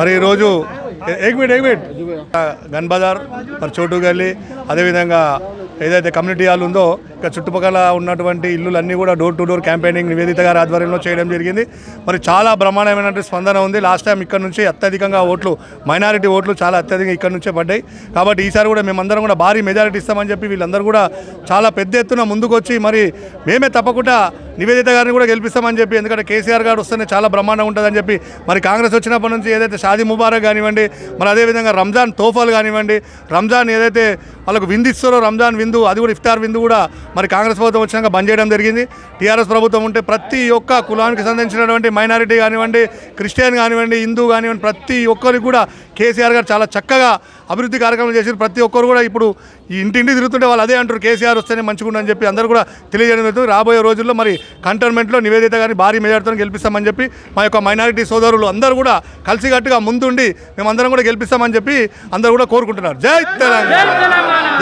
మరి ఈరోజు ఏక్ minute gun Bazar మరి చోటు గల్లీ అదేవిధంగా ఏదైతే కమ్యూనిటీ హాల్ ఉందో ఇక చుట్టుపక్కల ఉన్నటువంటి ఇల్లులన్నీ కూడా door to door campaigning Nivedita గారి ఆధ్వర్యంలో చేయడం జరిగింది. మరి చాలా బ్రహ్మాండమైన స్పందన ఉంది. లాస్ట్ టైం ఇక్కడ నుంచి అత్యధికంగా ఓట్లు మైనారిటీ ఓట్లు చాలా అత్యధికంగా ఇక్కడ నుంచే పడ్డాయి. కాబట్టి ఈసారి కూడా మేమందరం కూడా భారీ మెజారిటీ ఇస్తామని చెప్పి వీళ్ళందరూ కూడా చాలా పెద్ద ఎత్తున ముందుకు వచ్చి మరి మేమే తప్పకుండా నివేదిత గారిని కూడా గెలిపిస్తామని చెప్పి, ఎందుకంటే కేసీఆర్ గారు వస్తేనే చాలా బ్రహ్మాండంగా ఉంటుందని చెప్పి మరి కాంగ్రెస్ వచ్చినప్పటి నుంచి ఏదైతే షాదీ ముబారక్ కానివ్వండి, మరి అదేవిధంగా రంజాన్ తోఫాలు కానివ్వండి, రంజాన్ ఏదైతే వాళ్ళకు విందు ఇస్తారో రంజాన్ విందు, అది కూడా ఇఫ్తార్ విందు కూడా మరి కాంగ్రెస్ ప్రభుత్వం వచ్చినాక బంద్ చేయడం జరిగింది. టీఆర్ఎస్ ప్రభుత్వం ఉంటే ప్రతి ఒక్క కులానికి సంబంధించినటువంటి మైనారిటీ కానివ్వండి, క్రిస్టియన్ కానివ్వండి, హిందూ కానివ్వండి, ప్రతి ఒక్కరికి కూడా కేసీఆర్ గారు చాలా చక్కగా అభివృద్ధి కార్యక్రమాలు చేశారు. ప్రతి ఒక్కరు కూడా ఇప్పుడు ఈ ఇంటింటి తిరుగుతుంటే వాళ్ళు అదే అంటారు, కేసీఆర్ వస్తేనే మంచిగా ఉందని చెప్పి అందరూ కూడా తెలియజేయడం జరుగుతుంది. రాబోయే రోజుల్లో మరి కంటోన్మెంట్లో నివేదిత గారిని భారీ మెజార్టీతో గెలిపిస్తామని చెప్పి మా యొక్క మైనారిటీ సోదరులు అందరూ కూడా కలిసికట్టుగా ముందుండి మేమందరం కూడా గెలిపిస్తామని చెప్పి అందరూ కూడా కోరుకుంటున్నారు. జై తెలంగాణ.